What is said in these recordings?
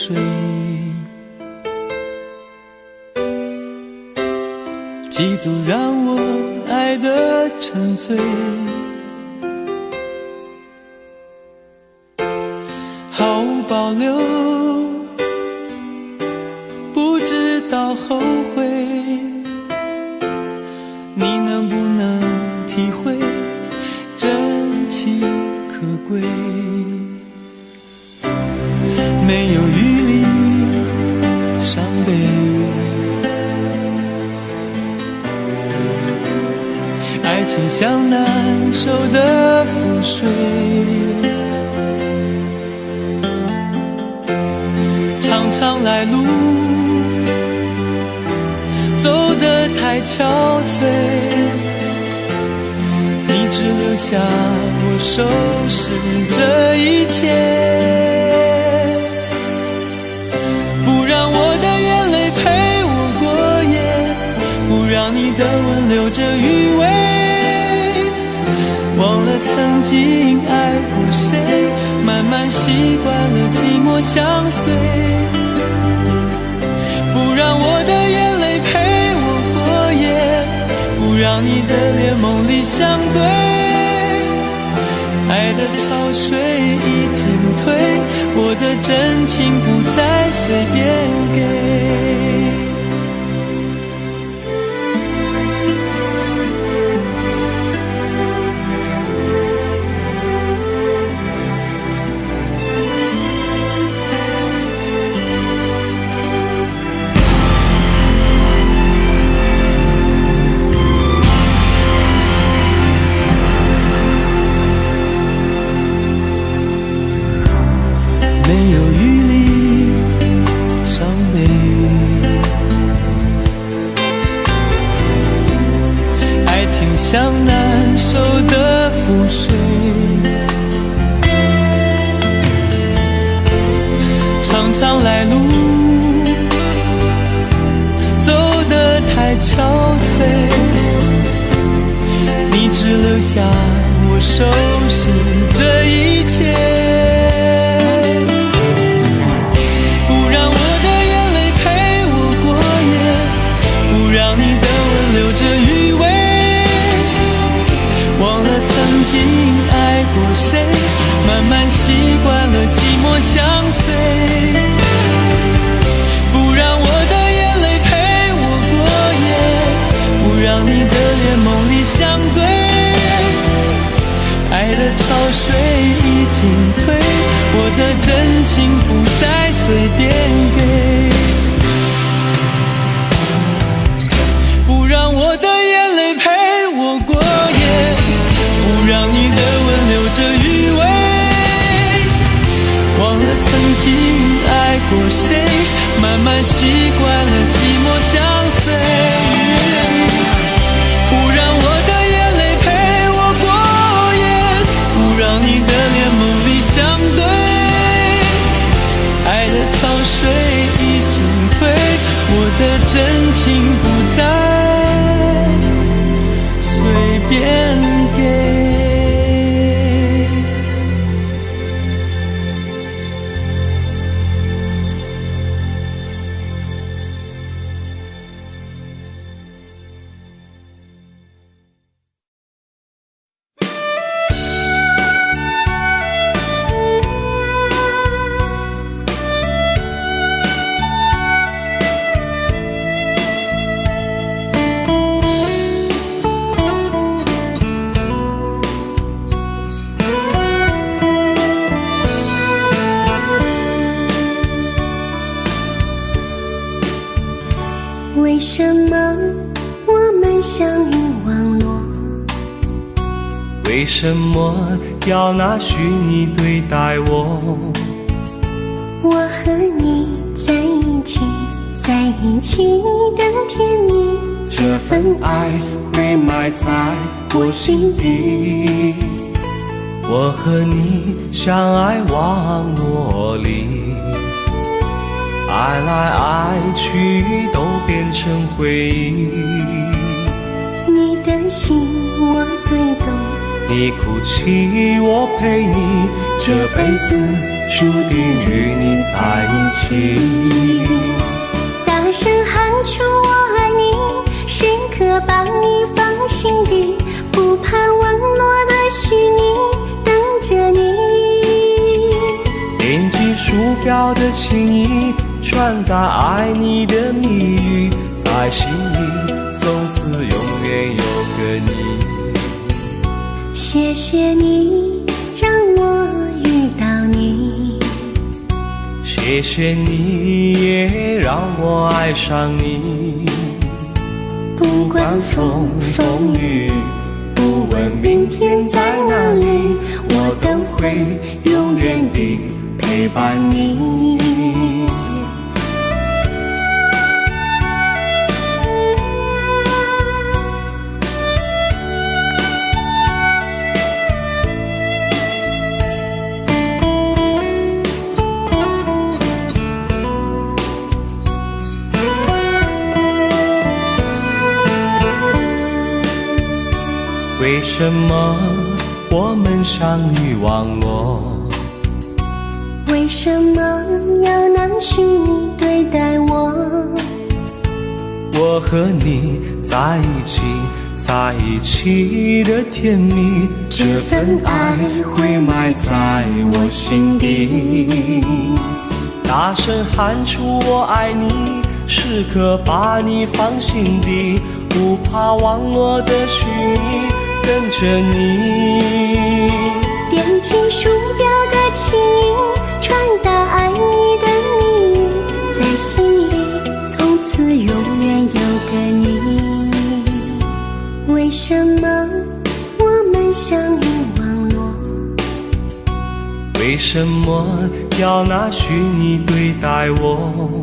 水，嫉妒让我爱得沉醉，毫无保留，不知道后悔。你能不能体会真情可贵？没有余力伤悲，爱情像难收的覆水，常常来路走得太憔悴，你只留下我收拾这一切，不让我的眼泪陪我过夜，不让你的吻留着余味，忘了曾经爱过谁，慢慢习惯了寂寞相随，不让我的眼泪陪我过夜，不让你的脸梦里相对，爱的潮水已经退，我的真情不再随便给。没有余力伤悲，爱情像难收的覆水，常常来路走得太憔悴，你只留下我收拾这一切，留着余味，忘了曾经爱过谁，慢慢习惯了寂寞相随，不让我的眼泪陪我过夜，不让你的脸梦里相对，爱的潮水已经退，我的真情不再随便给，让我的眼泪陪我过夜，不让你的吻留着余味，忘了曾经爱过谁，慢慢习惯了寂寞相随，不让我的眼泪陪我过夜，不让你的脸梦里相对，爱的潮水已经退，我的真情不再随便给。为什么我们相遇网络？为什么要拿虚拟对待我？我和你在一起，在一起的甜蜜，这份爱会埋在我心底。我和你相爱网络里，爱来爱去都变成回忆。你的心我最懂，你哭泣我陪你，这辈子注定与你在一起。大声喊出我爱你，时刻把你放心底，不怕网络的虚拟，等着你。点击鼠标的情意，传达爱你的密语，在心里从此永远有个你。谢谢你让我遇到你，谢谢你也让我爱上你。不管风风雨，不问明天在哪里，我都会永远地陪伴你。为什么我们相遇网络？为什么要拿虚拟对待我？我和你在一起，在一起的甜蜜，这份爱会埋在我心底。大声喊出我爱你，时刻把你放心底，不怕网络的虚拟，跟着你。点击鼠标的情音，传达爱你的密语，在心里从此永远有个你。为什么我们相遇网络？为什么要拿虚拟对待我？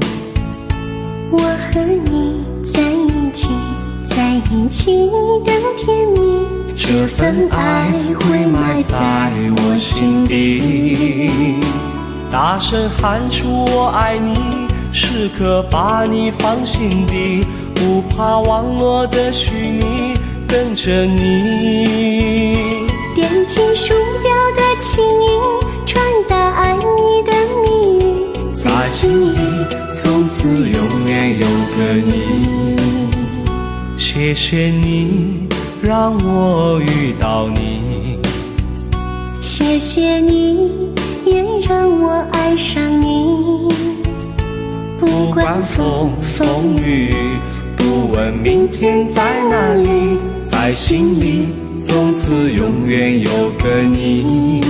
我和你在一起，在一起的甜蜜，这份爱会埋在我心底。大声喊出我爱你，时刻把你放心底，不怕网络的虚拟，跟着你。点击鼠标的情音，传达爱你的密语，在心里从此永远有个你。谢谢你让我遇到你，谢谢你也让我爱上你。不管风风雨，不问明天在哪里，在心里从此永远有个你。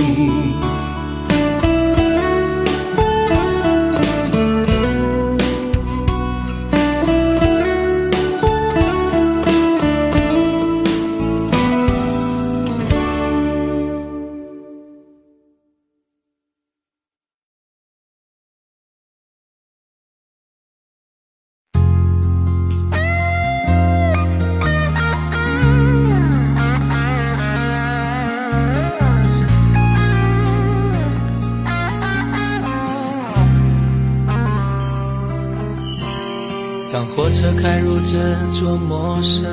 当火车开入这座陌生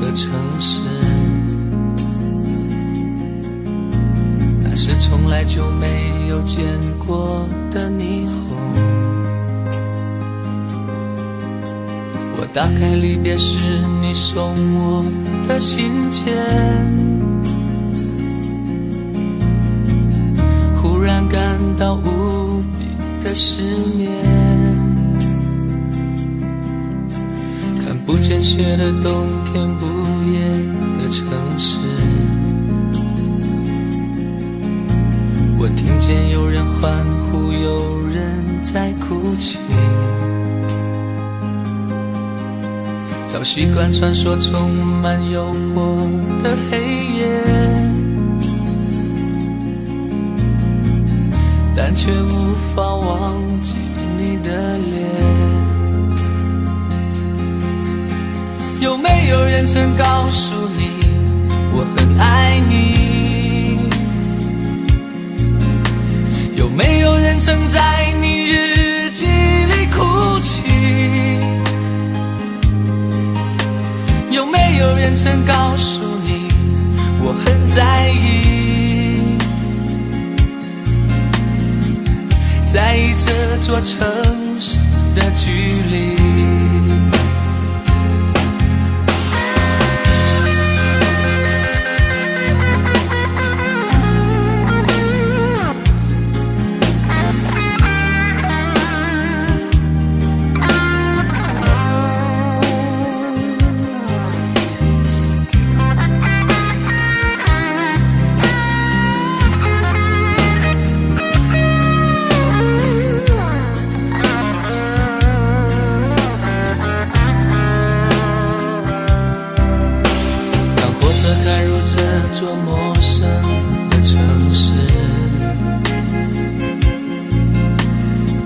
的城市，那是从来就没有见过的霓虹。我打开离别时你送我的信件，忽然感到无比的失眠。看不见雪的冬天，不夜的城市，我听见有人欢呼，有人在哭泣。早习惯传说充满诱惑的黑夜，但却无法忘记你的脸。有没有人曾告诉你我很爱你？有没有人曾在你日记里哭泣？有没有人曾告诉你我很在意，在意这座城市的距离。这座陌生的城市，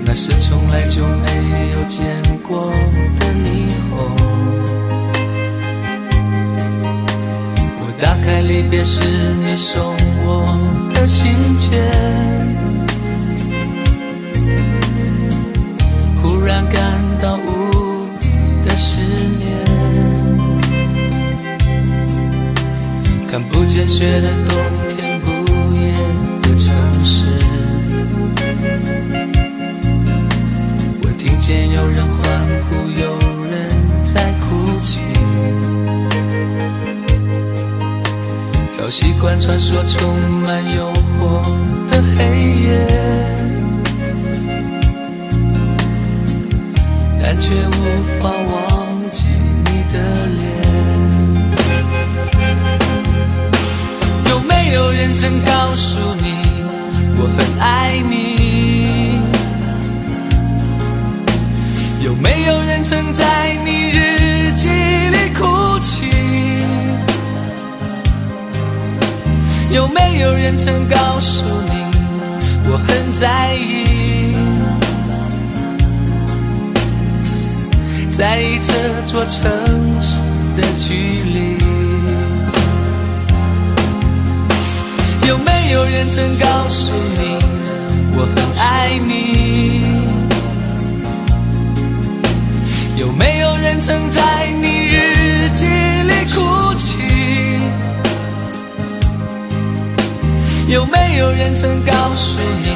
那是从来就没有见过的霓虹。我打开离别时你送我的信件，忽然感到无比的思念。看不见雪的冬天，不夜的城市，我听见有人欢呼，有人在哭泣，早习惯穿梭充满诱惑的黑夜，但却无法忘记你的脸。有没有人曾告诉你我很爱你？有没有人曾在你日记里哭泣？有没有人曾告诉你我很在意？在意这座城市的距离。有没有人曾告诉你我很爱你？有没有人曾在你日记里哭泣？有没有人曾告诉你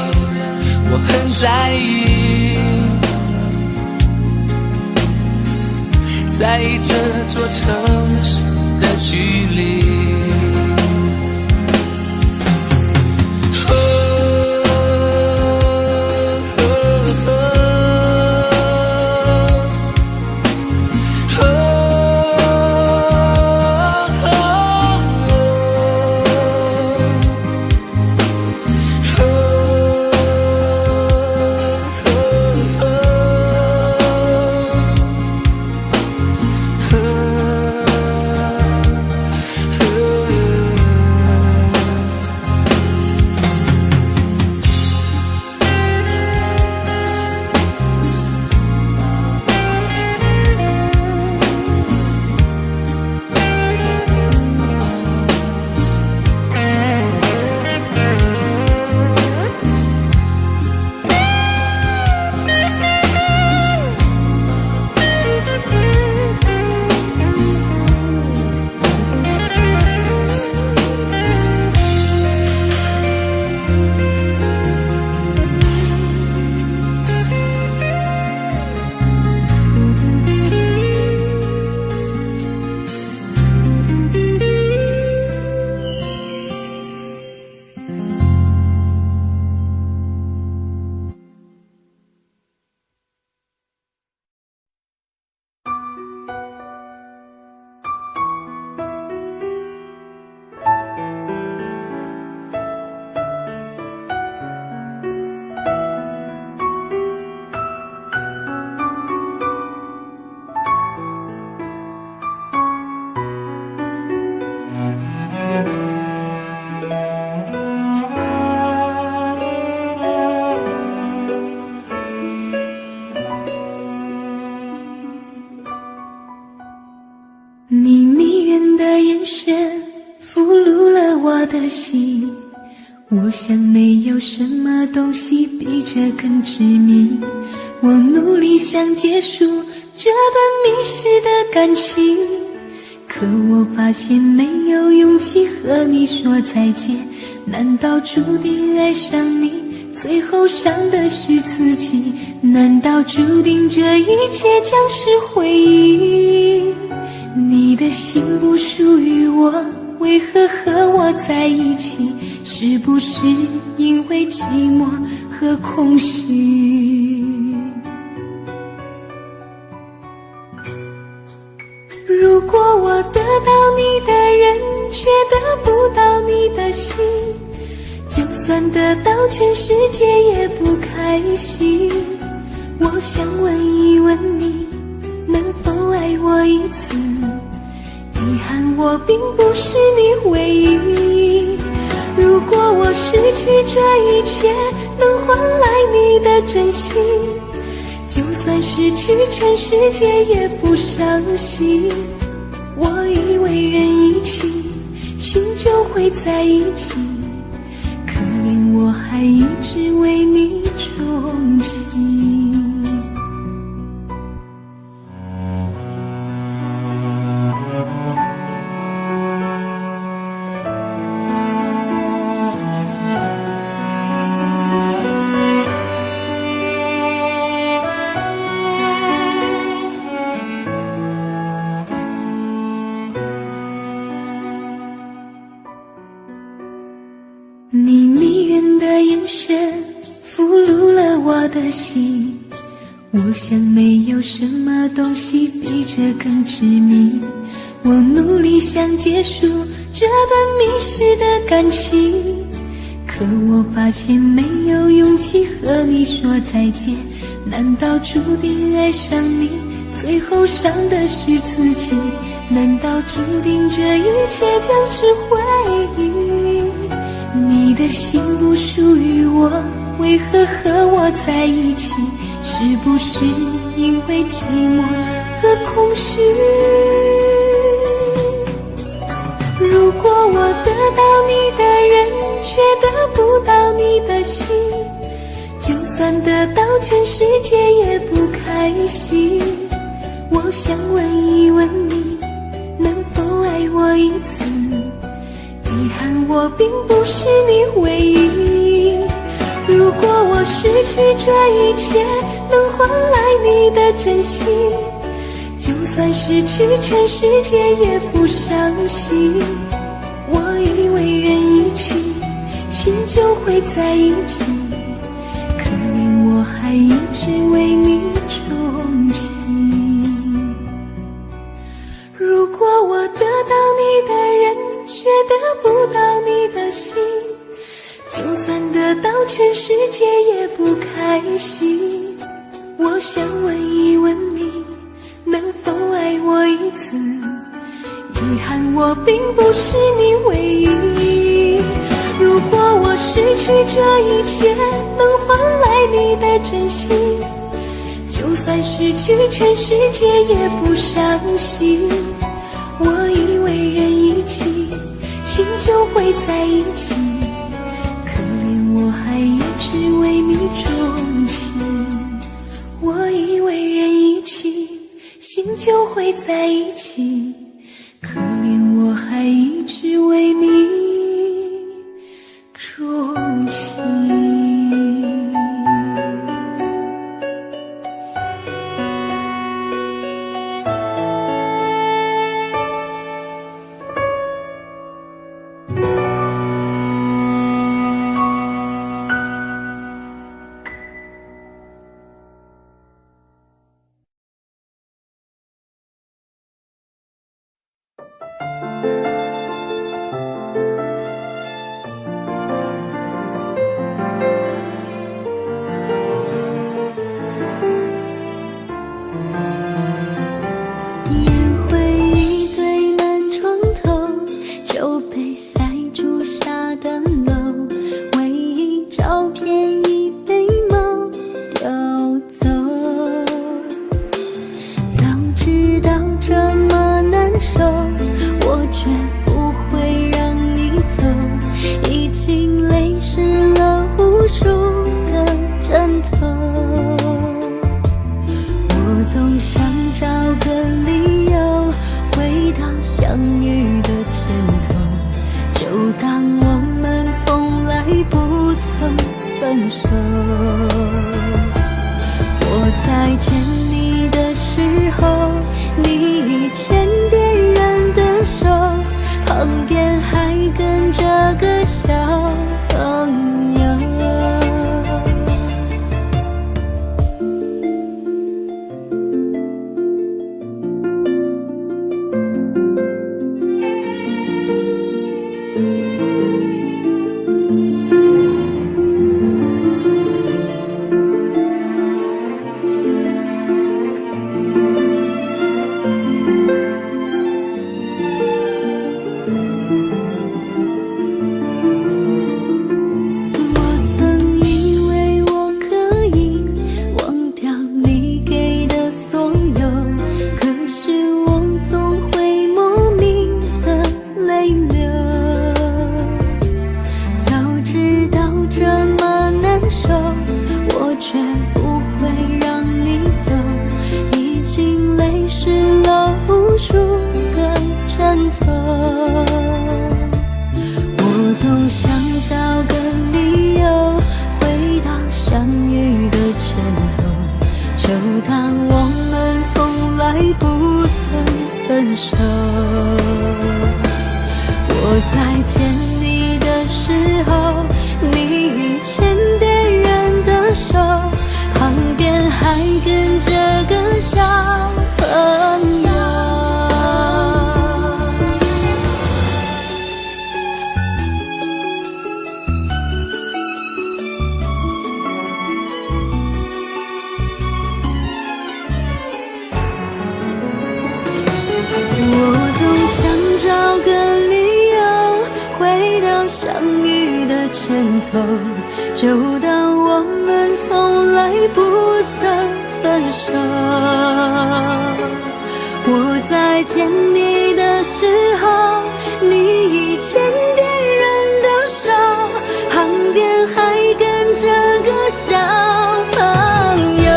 我很在意？在意这座城市的距离。你迷人的眼神俘虏了我的心，我想没有什么东西比这更致命。我努力想结束这段迷失的感情，可我发现没有勇气和你说再见，难道注定爱上你，最后伤的是自己？难道注定这一切将是回忆？你的心不属于我，为何和我在一起？是不是因为寂寞和空虚？如果我得到你的人，却得不到你的心，就算得到全世界也不开心。我想问一问你，能否爱我一次？遗憾我并不是你唯一。如果我失去这一切，能换来你的真心，就算失去全世界也不伤心。我以为人一起，心就会在一起，可怜我还一直为你钟情。你迷人的眼神俘虏了我的心，我想没有什么东西比这更致命。我努力想结束这段迷失的感情，可我发现没有勇气和你说再见。难道注定爱上你，最后伤的是自己？难道注定这一切将是回忆？你的心不属于我，为何和我在一起？是不是因为寂寞和空虚？如果我得到你的人，却得不到你的心，就算得到全世界也不开心。我想问一问你，能否爱我一次？遗憾我并不是你唯一。如果我失去这一切，能换来你的真心，就算失去全世界也不伤心。我以为人一起，心就会在一起，可怜我还一直为你钟情。如果我得到你的人，却得不到你的心，就算得到全世界也不开心。我想问一问你，能否爱我一次？遗憾我并不是你唯一。如果我失去这一切，能换来你的真心，就算失去全世界也不伤心。我以为人一起，心就会在一起，可怜我还一直为你钟情。我以为人一起，心就会在一起，可怜我还一直为你钟情。总想找个理由回到相遇的前头，就当我们从来不曾分手。我在见你的时候，你已牵别人的手，旁边还跟着个小朋友。我在见你的时候，你已牵别人的手，旁边还跟着个小朋友。我总想找个理由回到相遇的前头，就当我们从来不曾分手。我在见你的时候，你已牵别人的手，旁边还跟着个小朋友。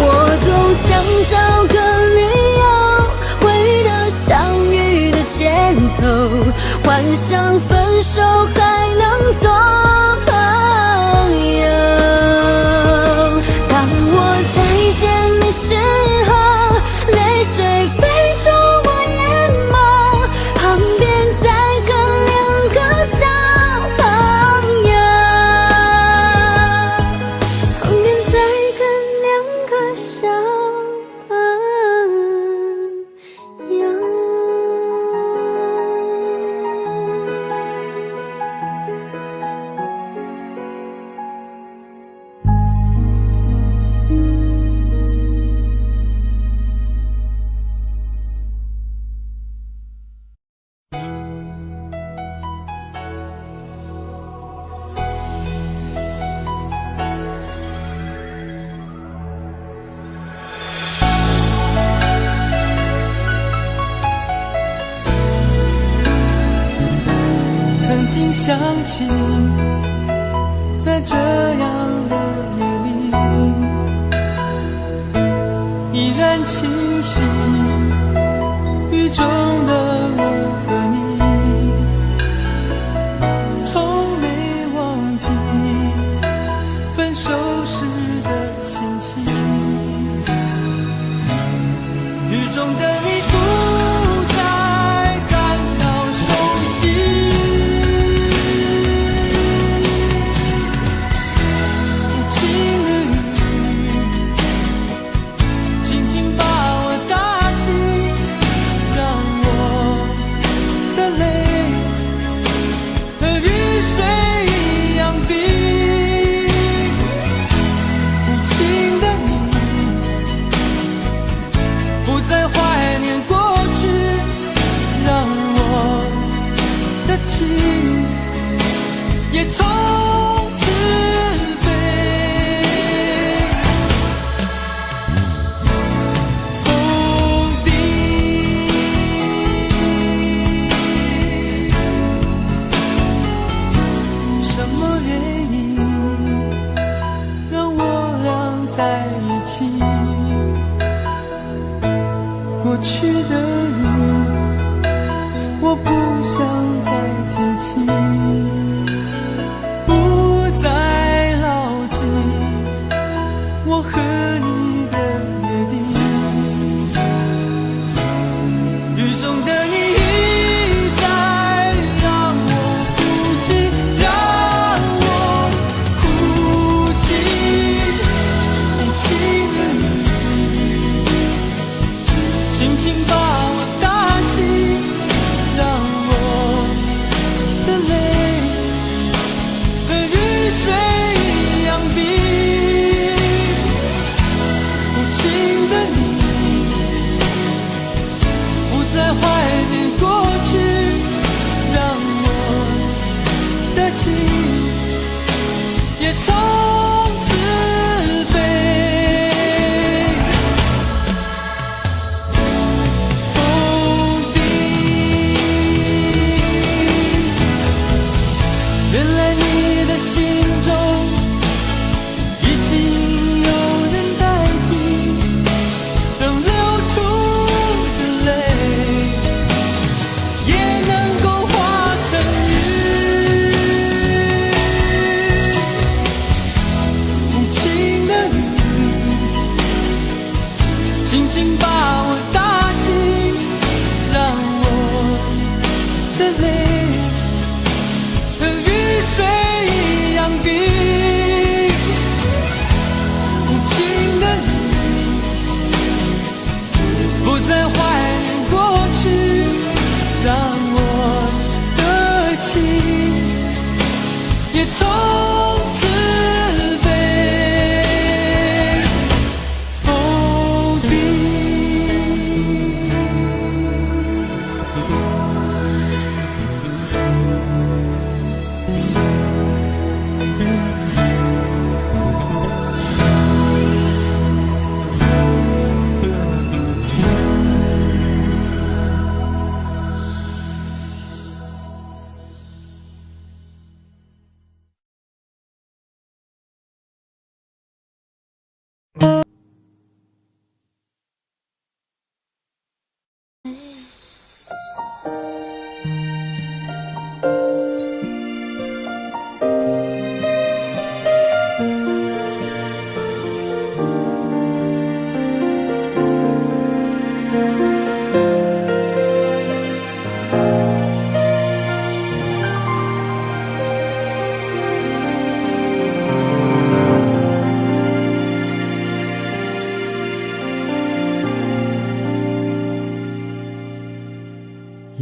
我总想找个理由回到相遇的前头，幻想分手还能做朋友。当我再见你时候，泪水飞出我眼眸，旁边再跟两个小朋友，旁边再跟两个小朋友。曾经想起，在这样的夜里，依然清晰，雨中的我和你，从没忘记分手时的心情。雨中的你不再感到熟悉，不再怀念轻把我打醒，让我的泪和雨水一样冰。无情的你不再怀念过去，让我的情也从此飞。否定，原来你的心中已经有人代替，让流出的泪也能够化成雨。无情的你轻轻把我打醒，让我的泪和雨水一样冰。无情的你不再怀念过去，让我的情也从此飞。否定。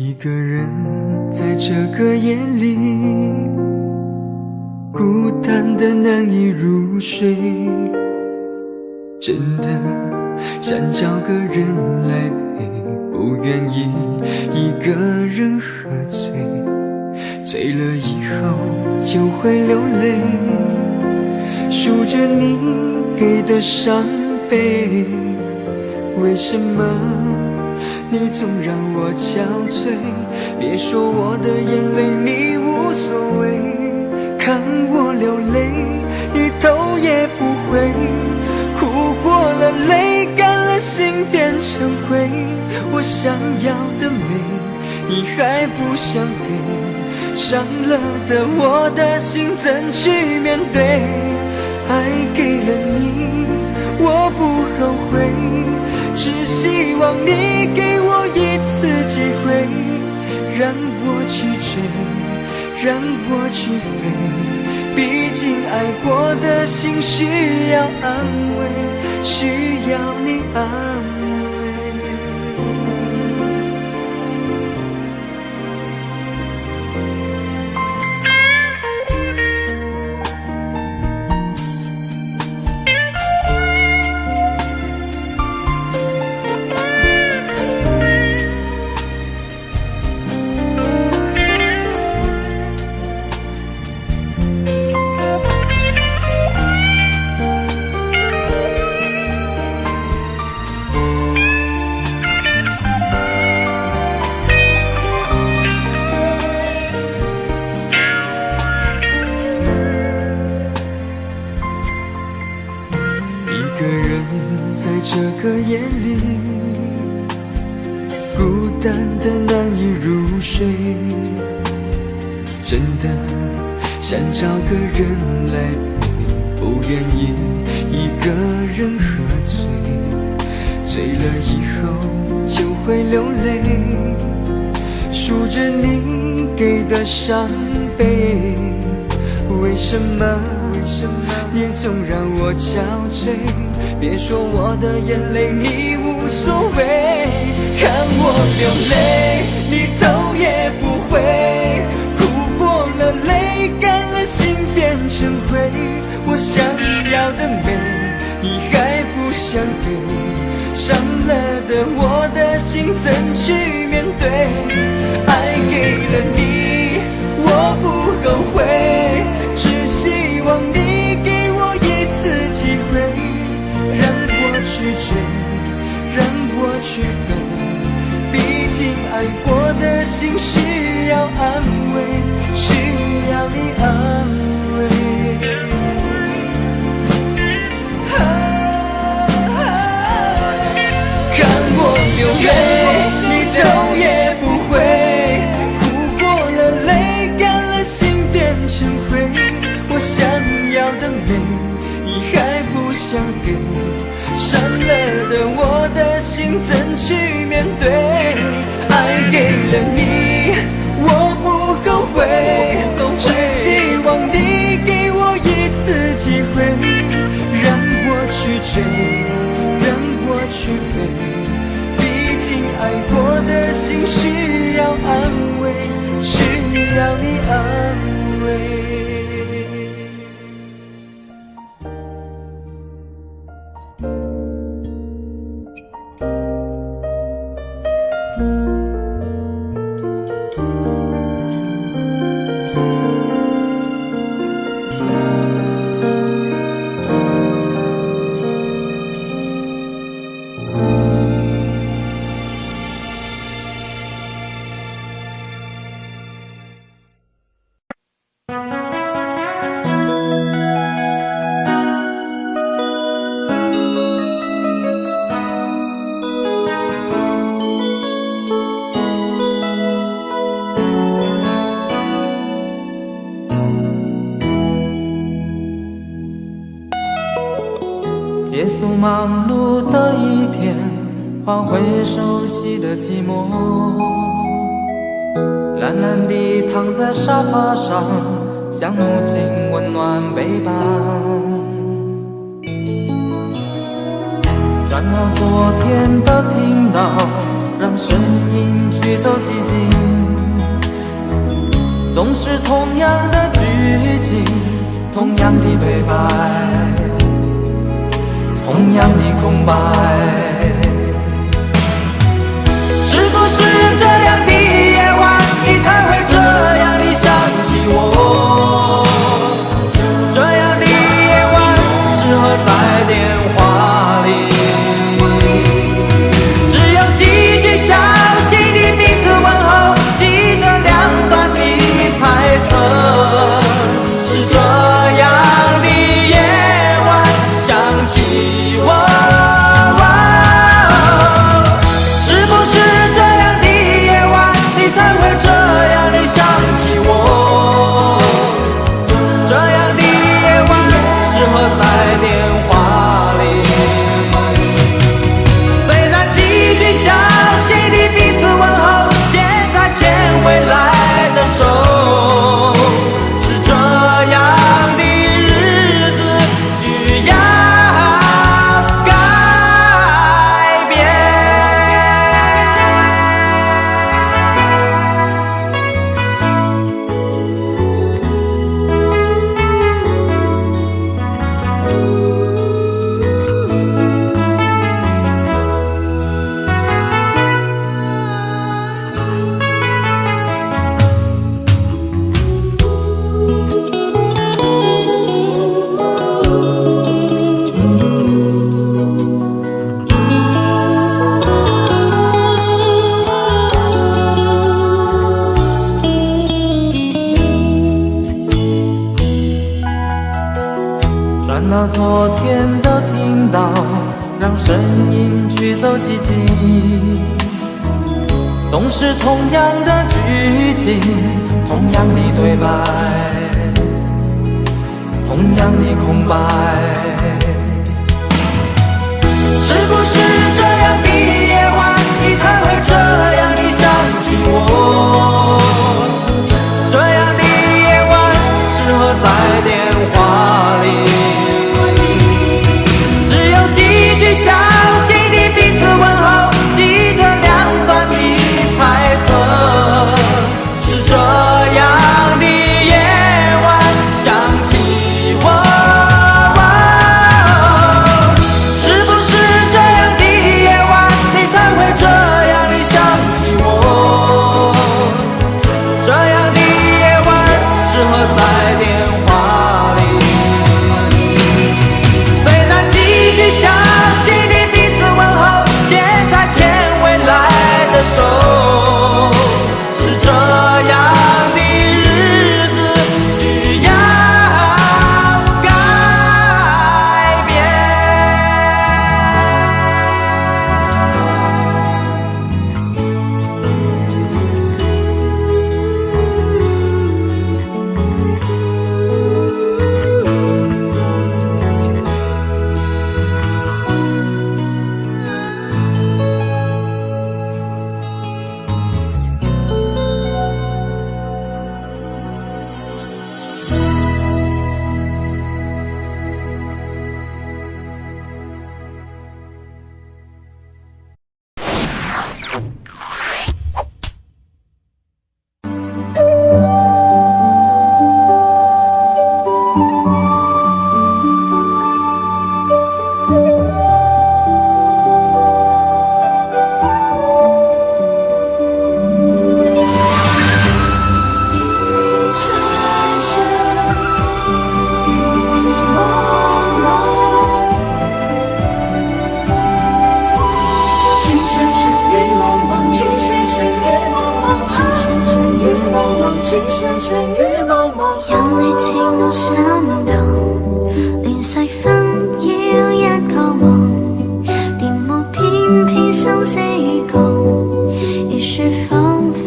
一个人在这个夜里，孤单的难以入睡，真的想找个人来陪，不愿意一个人喝醉，醉了以后就会流泪，数着你给的伤悲，为什么你总让我憔悴？别说我的眼泪你无所谓，看我流泪一头也不回，哭过了泪干了心变成灰，我想要的美你还不想给，伤了的我的心怎去面对？爱给了你我不后悔，只希望你给我一次机会，让我去追，让我去飞，毕竟爱过的心需要安慰，需要你安慰。这个夜里，孤单的难以入睡，真的想找个人来陪，不愿意一个人喝醉，醉了以后就会流泪，数着你给的伤悲，为什么你总让我憔悴？别说我的眼泪你无所谓，流泪，你头也不回，哭过了泪，干了心变成灰。我想要的美，你还不想给，伤了的我的心怎去面对？爱给了你，我不后悔，只希望你给我一次机会，让我去追，让我去飞。毕竟爱过的心需要安慰，需要你安慰。看我流泪，你头也不回，哭过了泪，干了心变成灰。我想要的美，你还不想给，伤了的我的心怎去面对？爱给了你，我不后悔，只希望你给我一次机会，让我去追，让我去飞。毕竟爱过的心需要安慰，需要你安慰。结束忙碌的一天，换回熟悉的寂寞，懒懒地躺在沙发上，像母亲温暖背膀。转到昨天的频道，让声音驱走寂静，总是同样的剧情，同样的对白，同样的空白。是不是这样的夜晚，你才会这样地想起我？这样的夜晚适合在电话里，只有几句小心的彼此问候，记着两端的猜测。是这样的夜晚想起我。转到昨天的频道，让声音驱走寂静，总是同样的剧情，同样的对白，同样的空白。是不是这样的夜晚，你才会这样地想起我？这样的夜晚适合在电话里，只有几句小心的彼此问候，记着两端的情深深雨濛濛。任你似我心動，亂世紛擾一個夢，電幕偏偏生死與共，如雪風花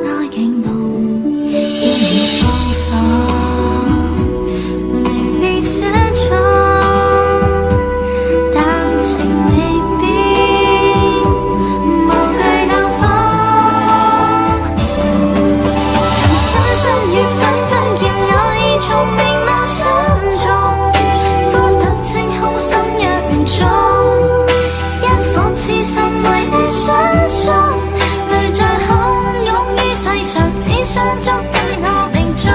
愛景夢，煙雨風火，凌亂寫錯。相觸對我命中，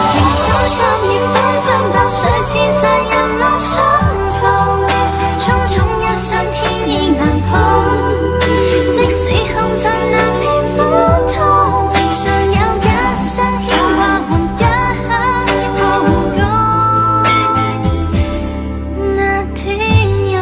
情深深月紛紛白水千世人落相逢，匆匆一生天意難碰，即使紅塵難撇苦痛，尚有一生牽掛換一刻抱擁那天陽。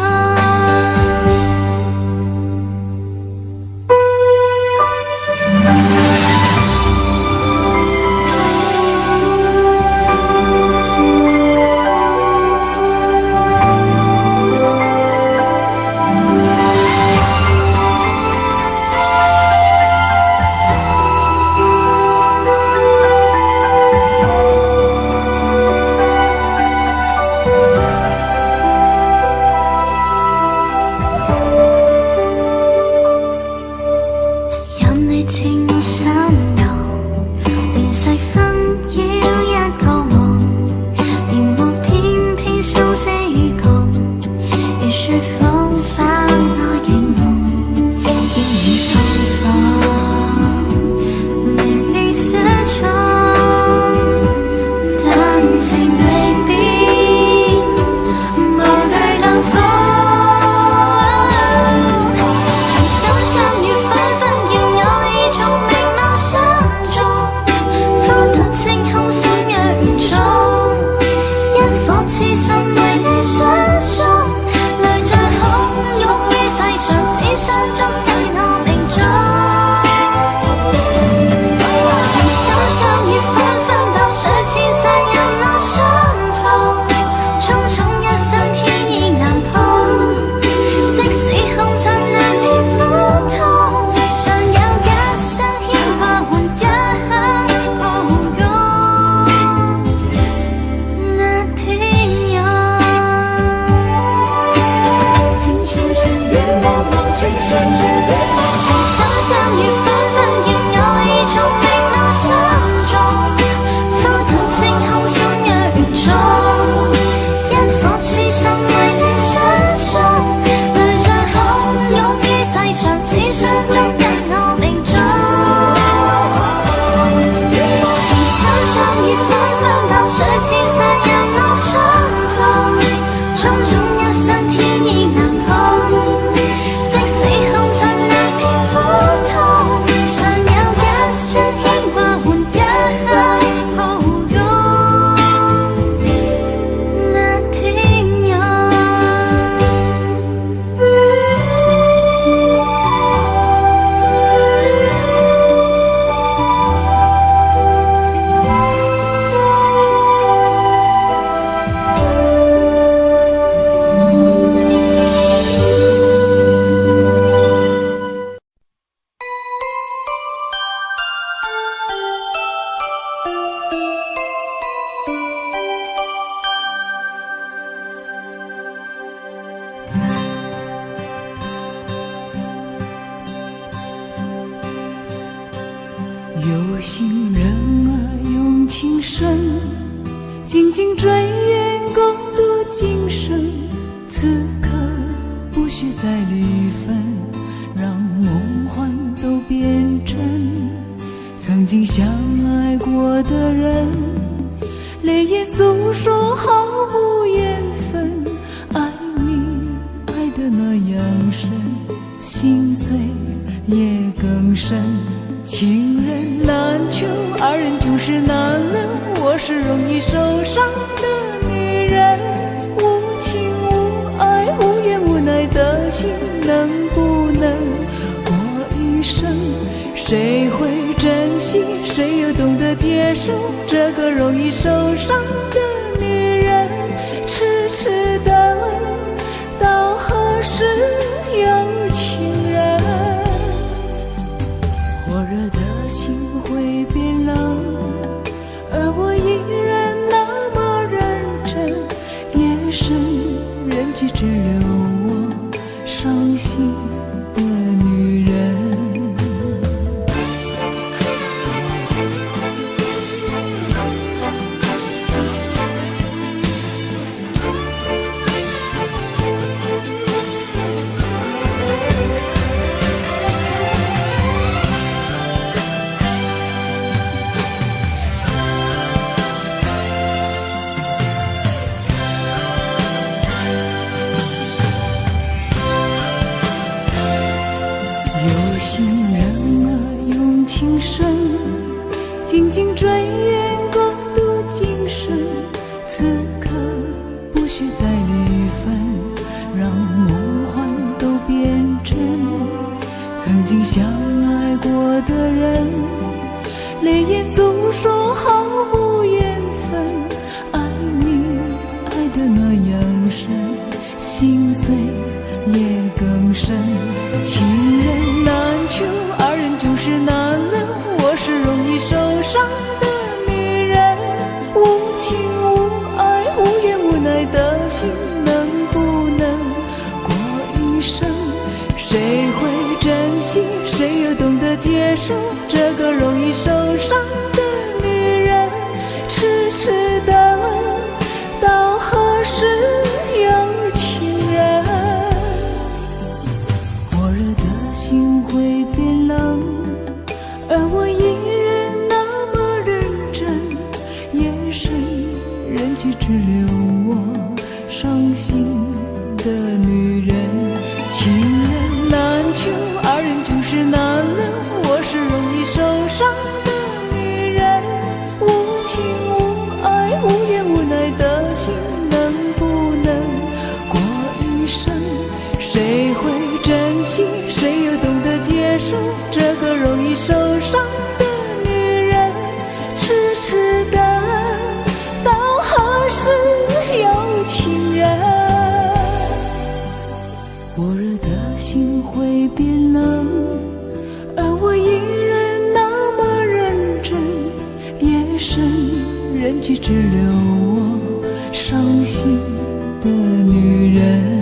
有心人儿用情深，紧紧追远共度今生。此刻不需再离分，让梦幻都变真。曾经相爱过的人，泪眼诉说毫无缘分。爱你爱得那样深，心碎也更深。情人难求，二人总是难留。我是容易受伤的女人，无情无爱无怨无奈的心，能不能过一生？谁谁又懂得接受这个容易受伤的女人？痴痴的，到何时有情人？火热的心会变冷，而我依然那么认真。夜深人迹只留我伤心的女人。有心人儿用情深，紧紧追远共度今生。此刻不需再离分，让梦幻都变真。曾经相爱过的人，泪眼诉说毫无缘分。爱你爱得那样深，心碎也更深。情人难求，二人总是难留。我是容易受伤的女人，无情无爱无怨无奈的心，能不能过一生？谁会珍惜，谁又懂得接受这个容易受伤的女人？痴痴的，到何时有情人？火热的心会变冷，而我依然那么认真。夜深人迹只留我伤心的女人。情人难求，二人总是难留。我是容易受伤的女人，无情无爱无怨无奈的心，能不能过一生？谁会珍惜，谁又懂得接受这个容易受伤的女人？痴痴的，到何时有情人？火热的心会变冷，而我依然那么认真。夜深人迹只留我伤心的女人。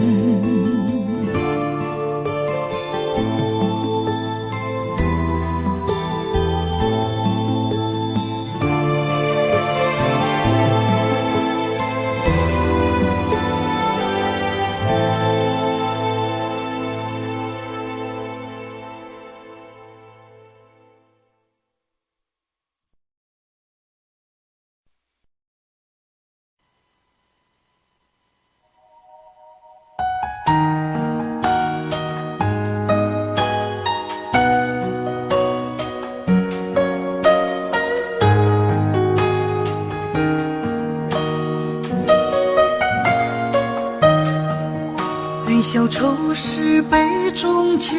醉消愁是杯中酒，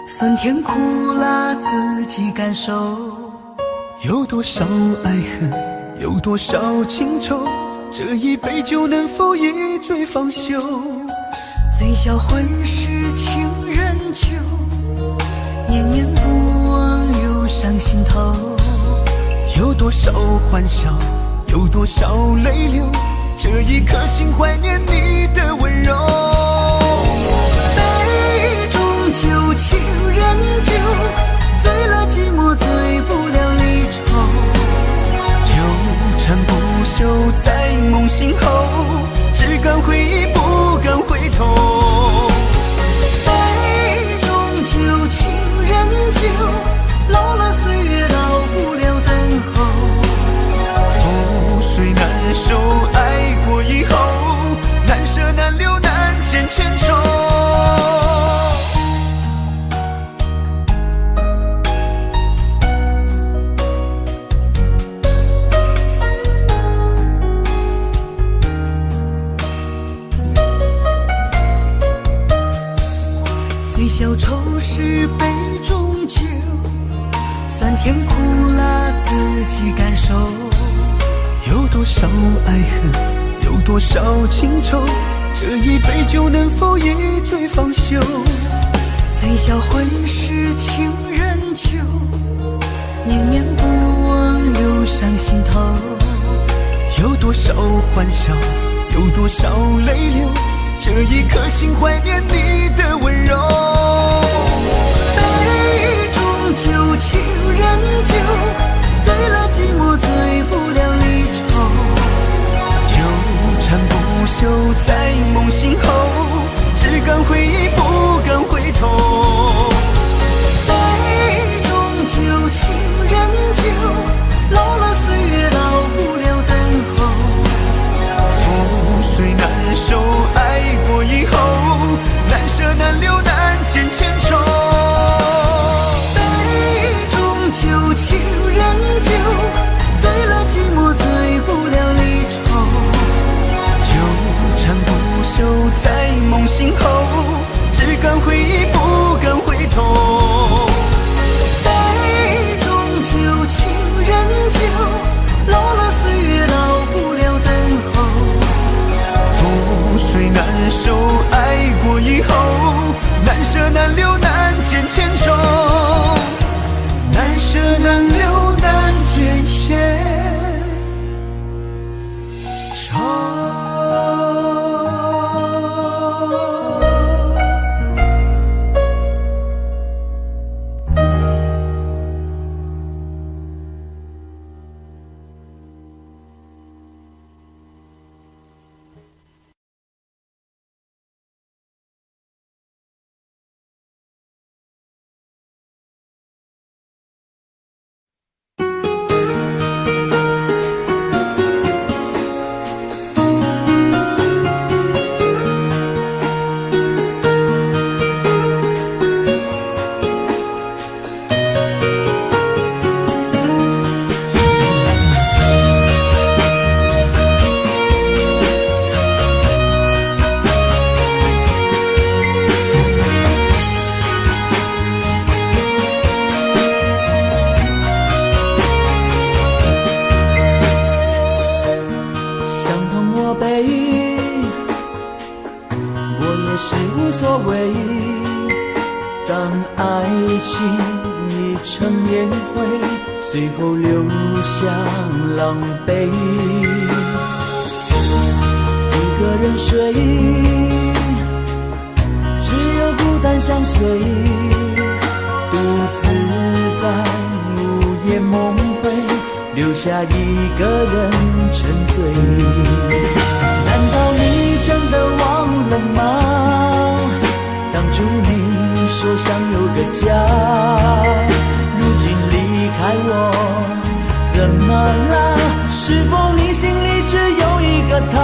酸甜苦辣自己感受。有多少爱恨，有多少情愁，这一杯酒能否一醉方休？醉消魂是情人酒，念念不忘忧伤心头。有多少欢笑，有多少泪流，这一颗心怀念你的温柔。杯中酒，情人酒，醉了寂寞，醉不了离愁。纠缠不休在梦醒后，只敢回忆不敢回头。杯中酒，情人酒，老了岁月老不了等候。覆水难收，爱过以后，难舍难留难见千愁。醉消愁是杯中酒，酸甜苦辣自己感受。有多少爱恨，有多少情愁，这一杯酒能否一醉方休？醉销魂是情人酒，念念不忘又上心头。有多少欢笑，有多少泪流，这一颗心怀念你的温柔。杯中酒，情人酒，醉了寂寞，醉不了离愁。纠缠不休在梦醒后，只敢回忆不敢回头。杯中酒，情人酒，老了岁月老不了等候。覆水难收，爱过以后，难舍难留难解千愁。杯中酒，情人酒，醉了寂寞，醉不了离愁。纠缠不休在梦醒后，只敢回忆不敢回头。杯中酒，情人酒，老了岁月老不了等候。覆水难收，爱过以后，难舍难留难解千愁。难舍难留难解千愁。最后留下狼狈，一个人睡，只有孤单相随，独自在午夜梦回，留下一个人沉醉。难道你真的忘了吗？当初你说想有个家，如今离开我怎么了？是否你心里只有一个他？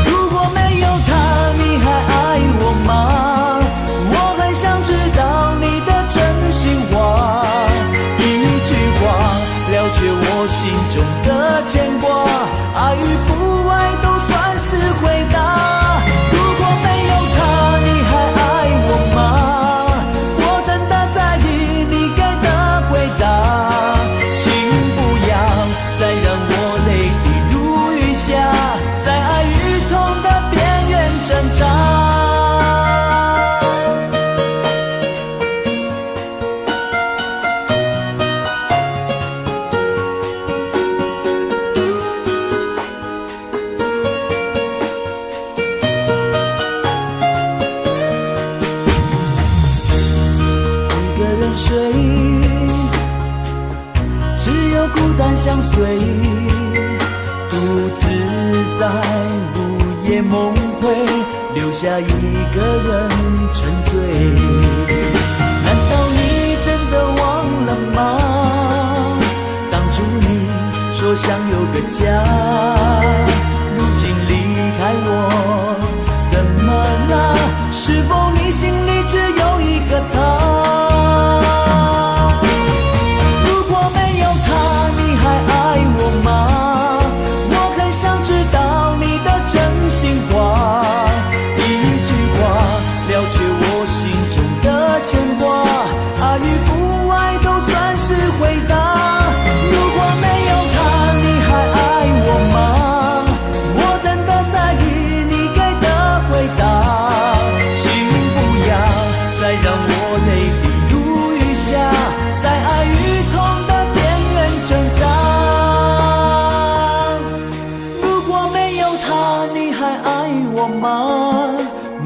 如果没有他，你还爱我吗？我很想知道你的真心话，一句话了却我心中的牵挂，爱与不爱都算是回答。如果没有他，你还爱我吗？相随，独自在午夜梦回，留下一个人沉醉。难道你真的忘了吗？当初你说想有个家，如今离开我怎么了？是否你心里只有一个他？我吗？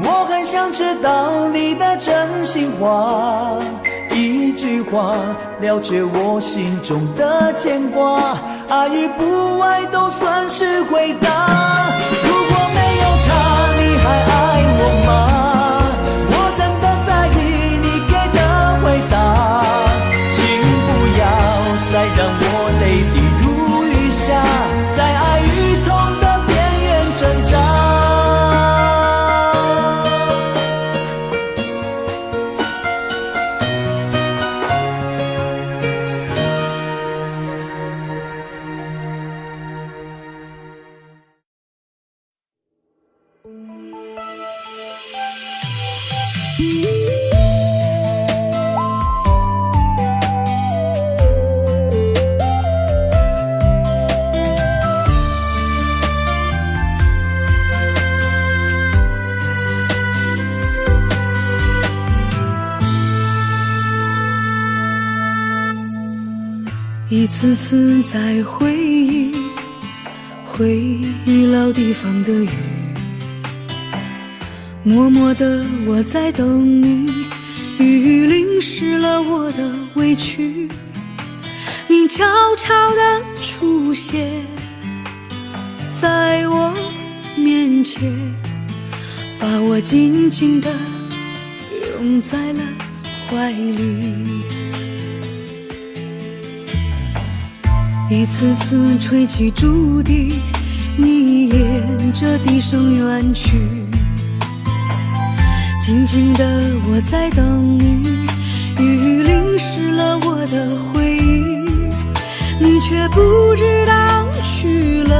我很想知道你的真心话，一句话了却我心中的牵挂，爱与不爱都算是回答。如果没有他，你还爱我吗？我真的在意你给的回答，请不要再让我泪滴如雨下，在爱与痛的边缘挣扎。一次次在回忆老地方的雨，默默的我在等你，雨淋湿了我的委屈，你悄悄的出现在我面前，把我紧紧的拥在了怀里。一次次吹起竹笛，你沿着笛声远去，静静的我在等你，雨淋湿了我的回忆，你却不知道去了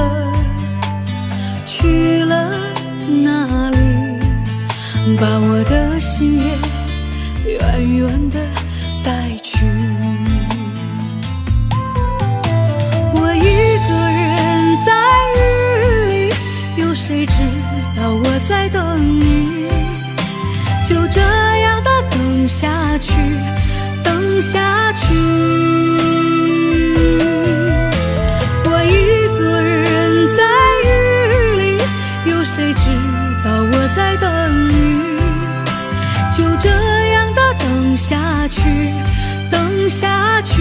哪里，把我的心也远远的带去。谁知道我在等你，就这样的等下去，等下去。我一个人在雨里，有谁知道我在等你，就这样的等下去，等下去。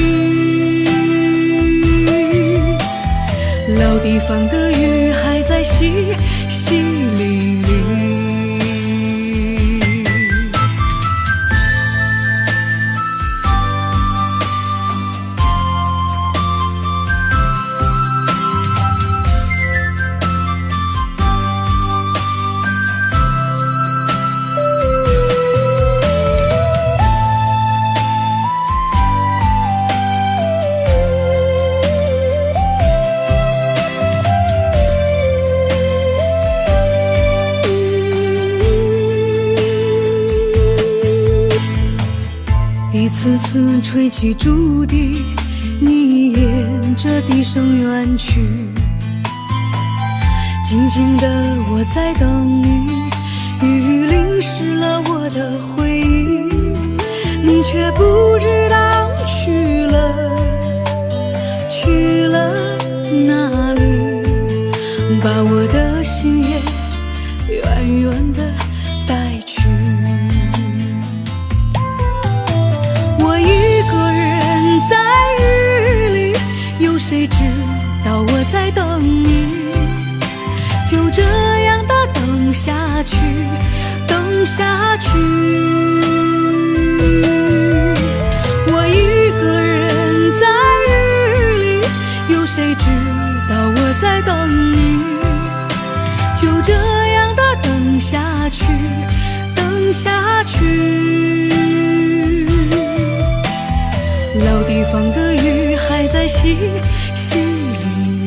老地方的雨还在淅淅沥沥，一次次吹起竹笛，你沿着笛声远去，静静的我在等你，雨淋湿了我的回忆，你却不知道去了哪里，把我的心也远远的带去。谁知道我在等你，就这样的等下去，等下去。我一个人在雨里，有谁知道我在等你，就这样的等下去，等下去。老地方的雨还在淅淅沥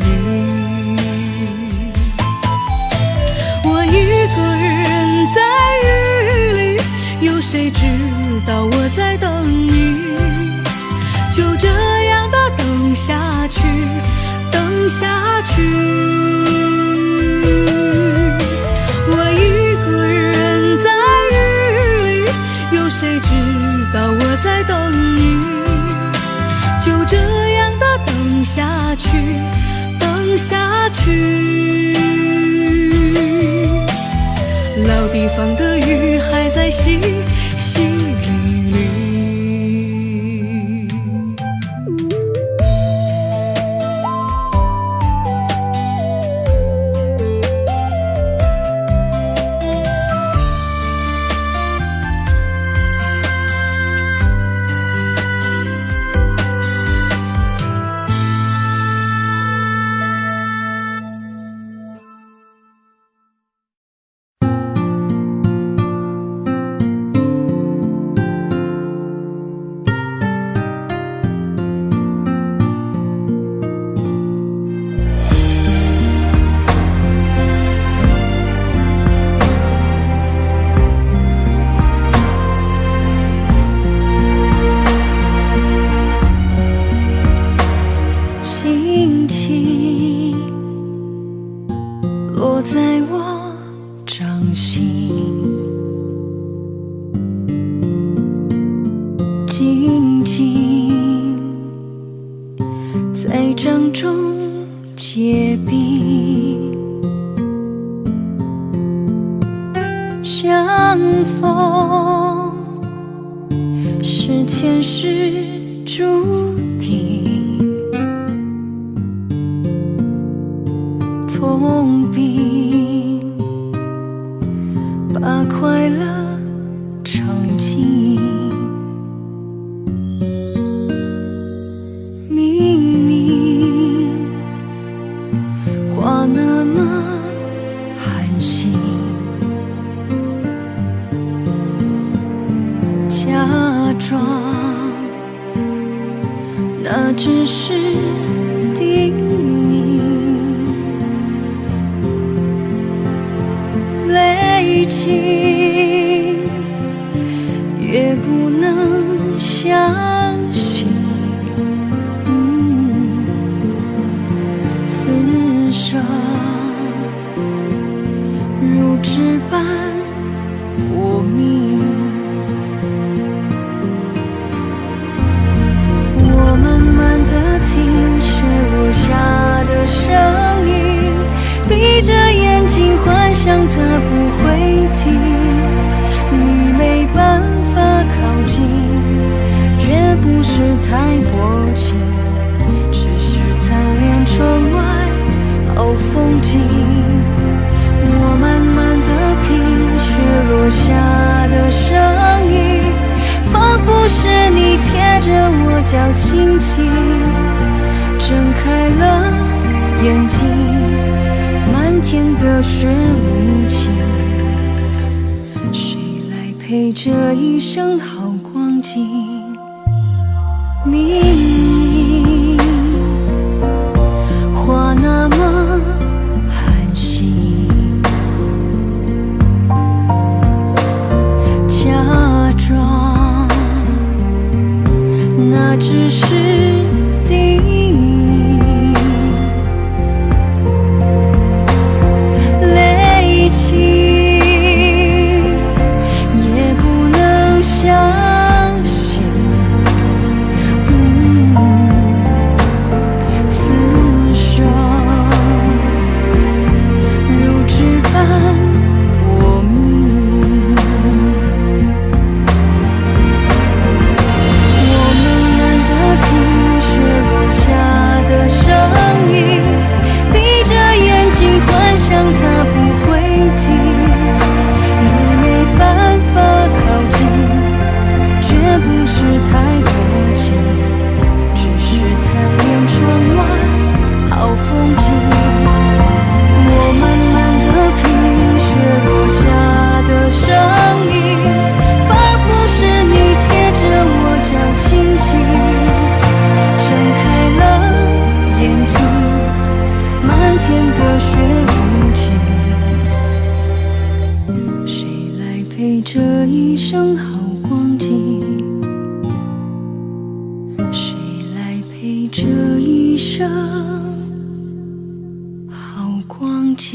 沥，我一个人在雨里，有谁知道我在等你，就这样的等下去，等下去。我一个人在雨里，有谁知道我在等你，就这样的等下北方的雨还在淅淅沥沥。静静在掌中结冰，相逢是前世注定，痛并把快乐尝尽。明明话那么寒心，假装那只是叮咛，累积越不能相信，此生如纸般薄命。我慢慢地听雪落下的声音，闭着眼睛幻想它不会停，你没办法靠近，绝不是太薄情，只是贪恋窗外好风景。我慢慢地品雪落下的声音，仿佛是你贴着我脚轻轻睁开了眼睛，漫天的雪无情，谁来陪这一生好光景？明明话那么寒心，假装那只是叮咛，累积也不能相信，此生如纸般薄命。我慢慢地听雪落下的声音，闭着眼睛幻想它不会停，你没办法靠近，绝不是太薄情，只是贪恋窗外好风景。我慢慢地品雪落下的声音，仿佛是你贴着我脚轻轻睁开了眼睛，漫天的雪无情，谁来陪这一生好光景？谁来陪这一生好光景？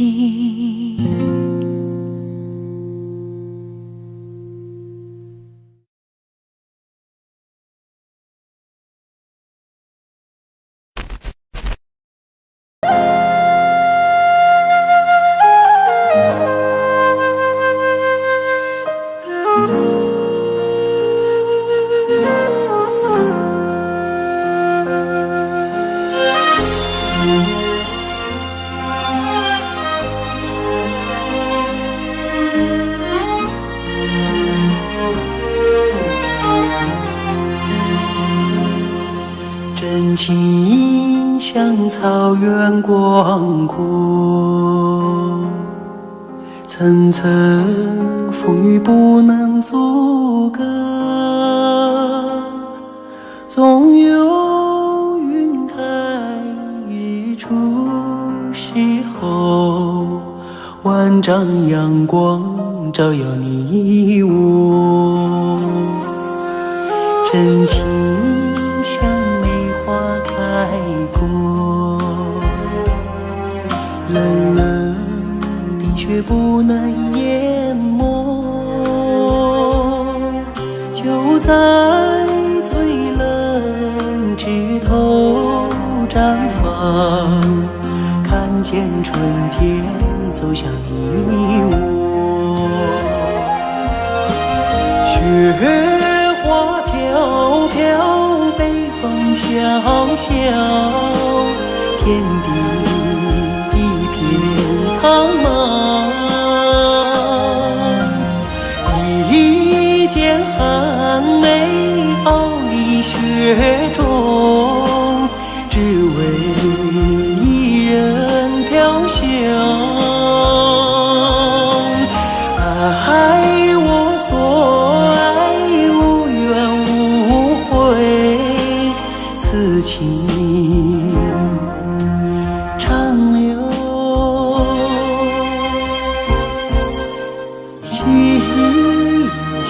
见草原广阔，层层风雨不能阻隔，总有云开日出时候，万丈阳光照耀你我，真情像梅花开过，冷冷冰雪不能淹没，就在最冷枝头绽放，看见春天走向你我，雪花飘飘，北风萧萧，天地一片苍茫，一剪寒梅傲立雪中，只为一人飘香。爱我所爱，无怨无悔，此情长留心间。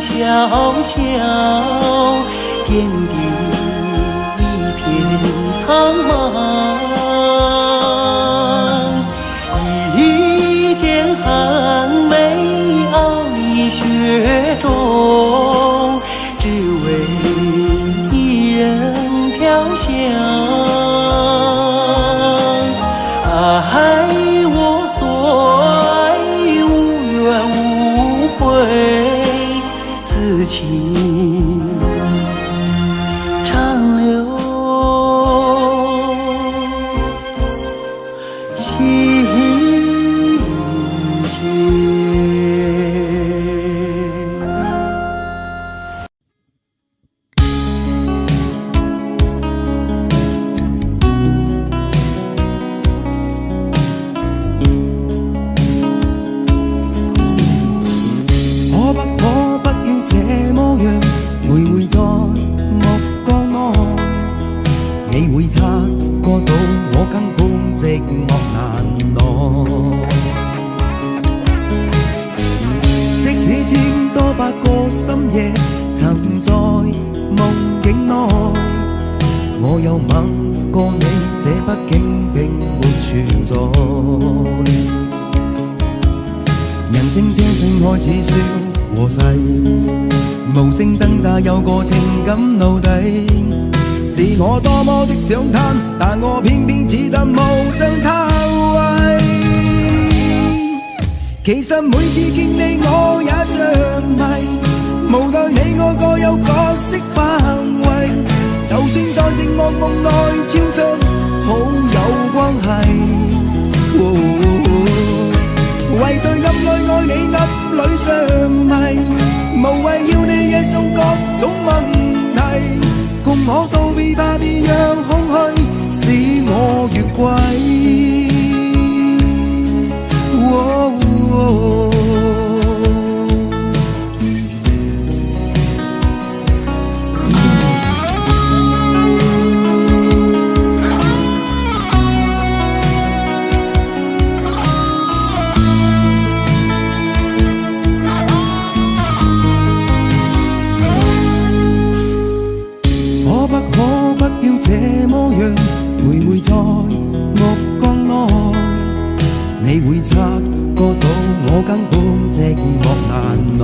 萧萧，天地一片苍茫，一剪寒梅傲立雪中，只为一人飘香。爱我所爱，无怨无悔，此情长留心间。可不可不要這麼樣，徘徊在目光內，你會察覺到我根本寂寞難耐。即使千多百個深夜曾在夢境內，我有吻過你，這畢竟並沒存在。人聲這聲開始說和諧，無聲掙扎有個情感奴隸，是我多麼的想貪，但我偏偏只得無盡偷慰。其實每次見你我也着迷，無奈你我各有角色範圍，就算在寂寞夢內超出好友關係。為在暗裏愛你暗裏着迷，無謂要你惹送各種問題，共我道別吧，別讓空虛使我越軌。這麼樣徘徊在目光內，你會察覺到我根本寂寞難耐。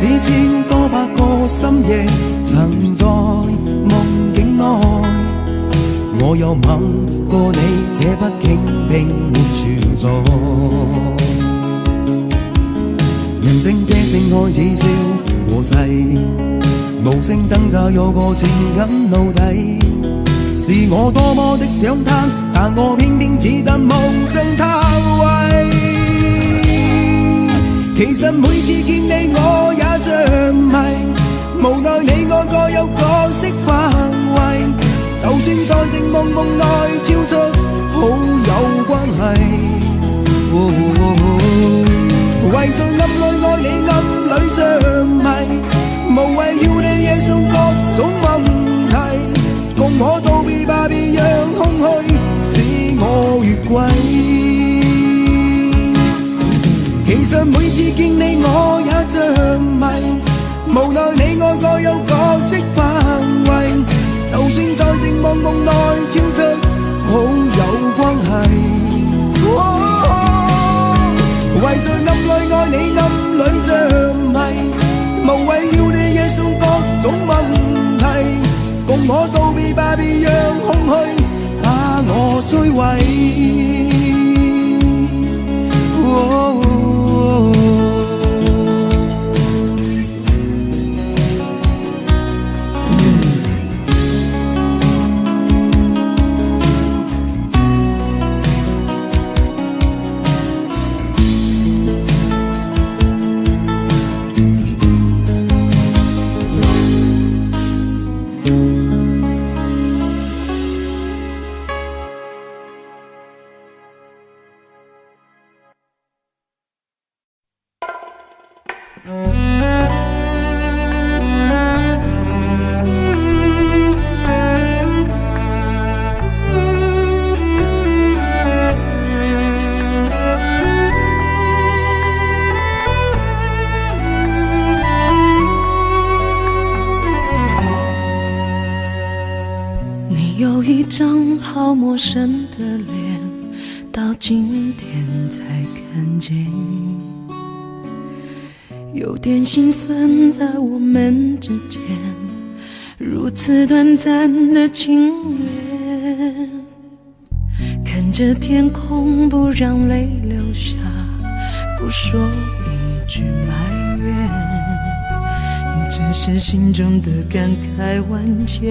是千多百個深夜，曾在夢境內，我有吻過你，這不竟並沒存在。人聲這聲愛似笑和逝，無聲掙扎有個情感奴隸，是我多麼的想他，但我偏偏只得無盡他為。其實每次見你我也着迷，無奈你愛過有角色範圍，就算在靜夢夢內超出好友關係，為在暗裏愛你暗裏着迷，無謂要你惹上各種問題，共我道別吧，別讓空虛使我越軌。其實每次見你我也着迷，無奈你愛過有角色範圍，就算在靜夢夢內超出好友關係，為在暗裏愛你暗裏着迷，無謂要你惹上各種問題，共我道別吧，別讓空虛把我摧毀。陌生的脸，到今天才看见，有点心酸在我们之间，如此短暂的情缘，看着天空不让泪流下，不说一句埋怨，只是心中的感慨万千，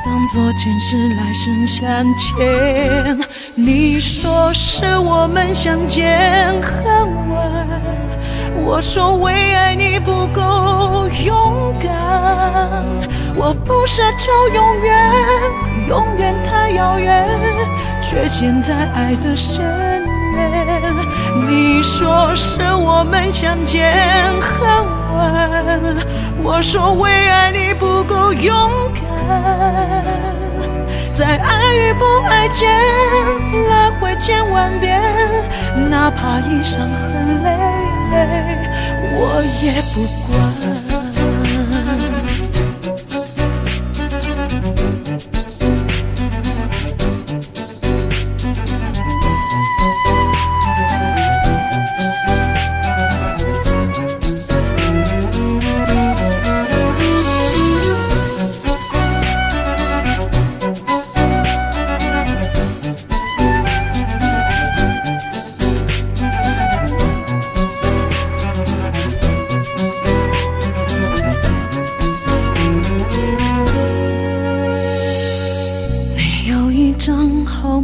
当作前世来生相欠。你说是我们相见很晚，我说为爱你不够勇敢，我不奢求永远，永远太遥远，却陷在爱的深渊。你说是我们相见很晚，我说为爱你不够勇敢，在爱与不爱间来回千万遍，哪怕一伤痕累累，我也不管。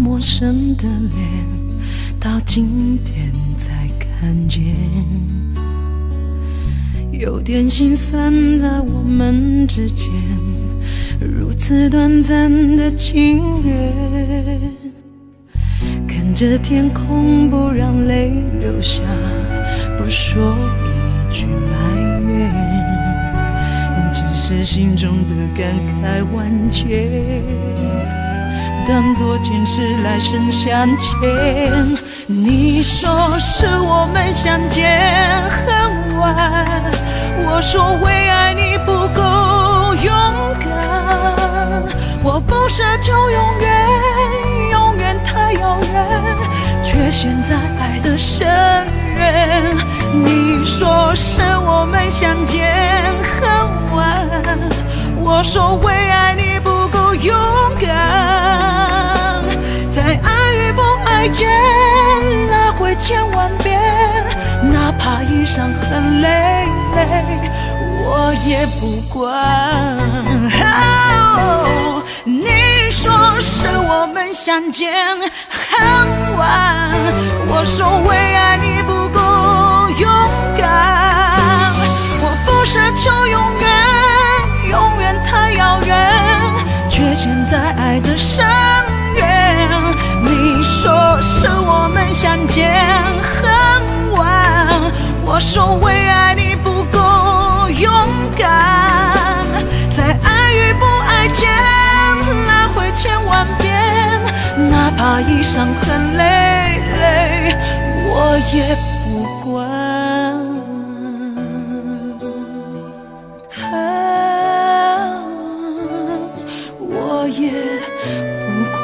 陌生的脸，到今天才看见，有点心酸在我们之间，如此短暂的情缘，看着天空不让泪流下，不说一句埋怨，只是心中的感慨万千，当作前世来生相欠。你说是我们相见很晚，我说为爱你不够勇敢，我不奢求永远，永远太遥远，却却陷在爱的深渊。你说是我们相见很晚，我说为爱你不够勇敢。在爱与不爱间来回千万遍，哪怕一伤痕累累，我也不管。你说是我们相见很晚，我说为爱你不够勇敢。我不奢求永远，永远太遥远，却陷在爱的深渊。你说是我们相见很晚，我说为爱你不够勇敢。在爱与不爱间来回千万遍，哪怕一伤痕累累，我也不管。我也不管。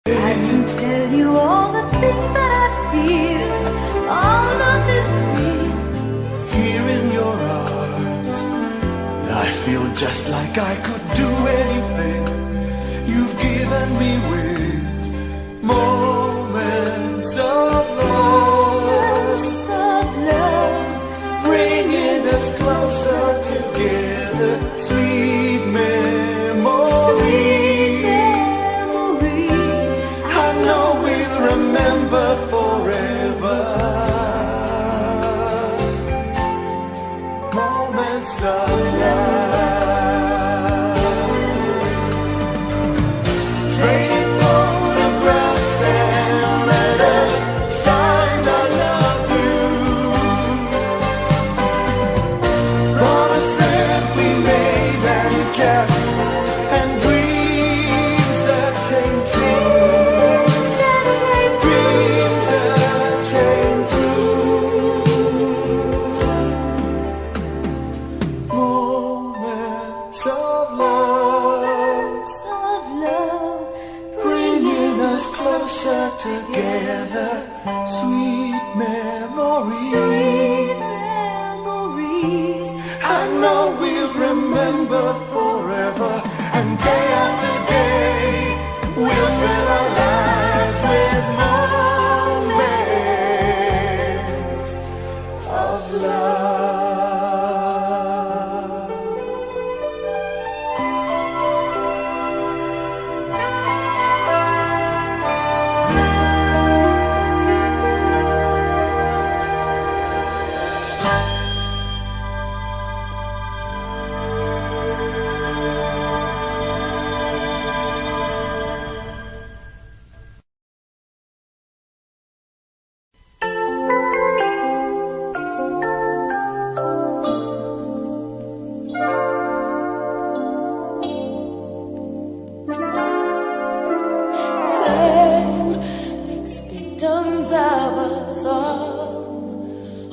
I can tell you all the things that I feel. All of this real. Here in your arms, I feel just like I could do anything. You've given me wings, moments of love, bringing us closer together. Sweet memories. Remember forever. Moments of love. Trading photographs and letters, signed I love you. Promises we made and kept, and dreams that came true. Together, sweet memories. I know we'll remember forever, and day after day we'll fill our lives with moments of love.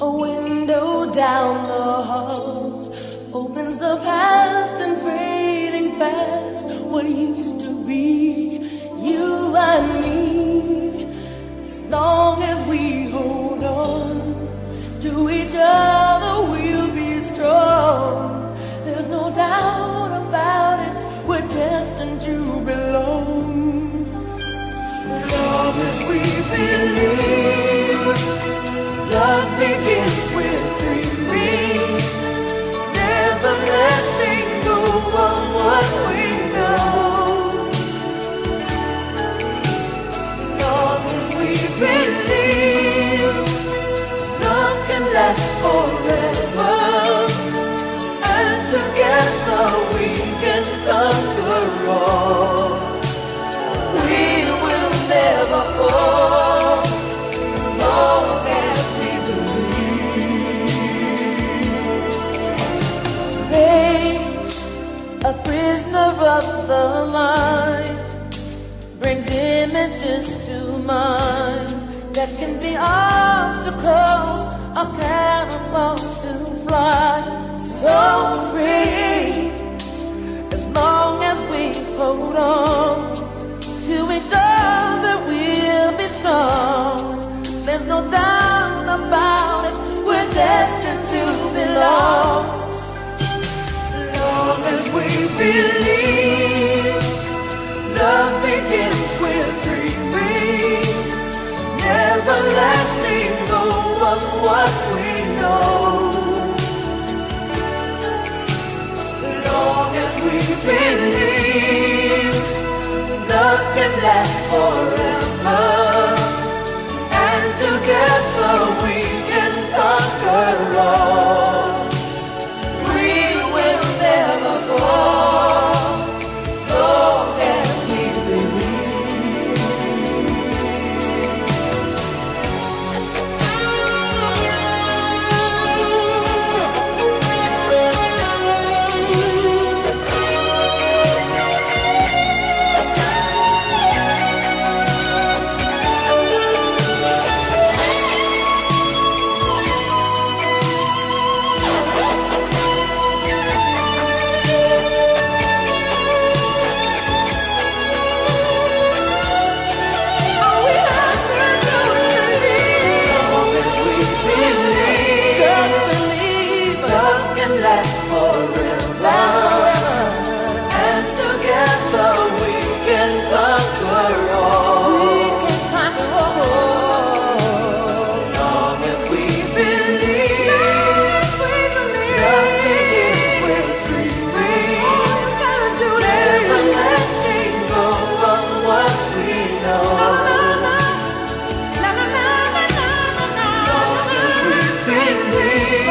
A window down the hall opens the past and fading fast. What used to be you and me, as long as we hold on to each other, we'll be strong. There's no doubt about it, we're destined to belong. Love as we believe, love begins with dreaming, never letting go of what we know. Love as we believe, love can last forever, and together we can conquer all. We will never fall, as long as we believe. what we know. As long as we believe, love can last forever, and together we can conquer all. We will never fall, as long as we believe. Last forever, and together we can conquer all. We can conquer all. As long as we believe, nothing is worth dreaming. Never letting go of what we know. As long as we believe,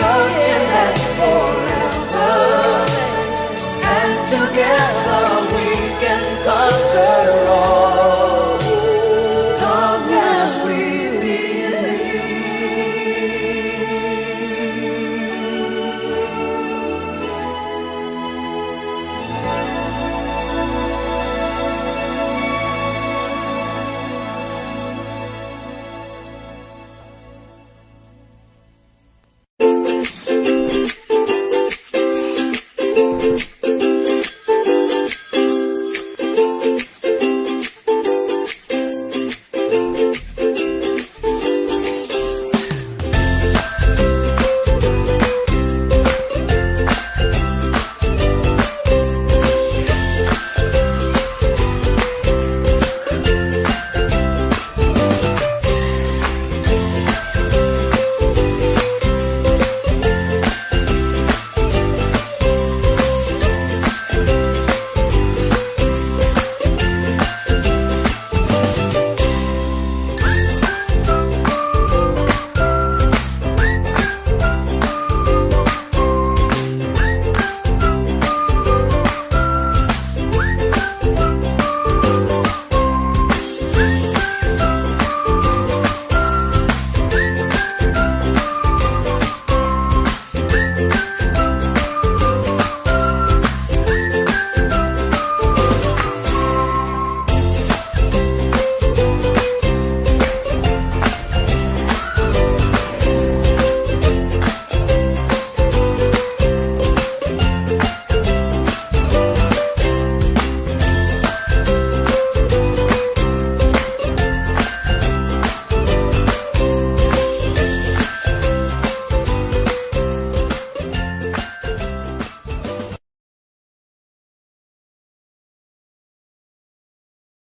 love can last forever, and together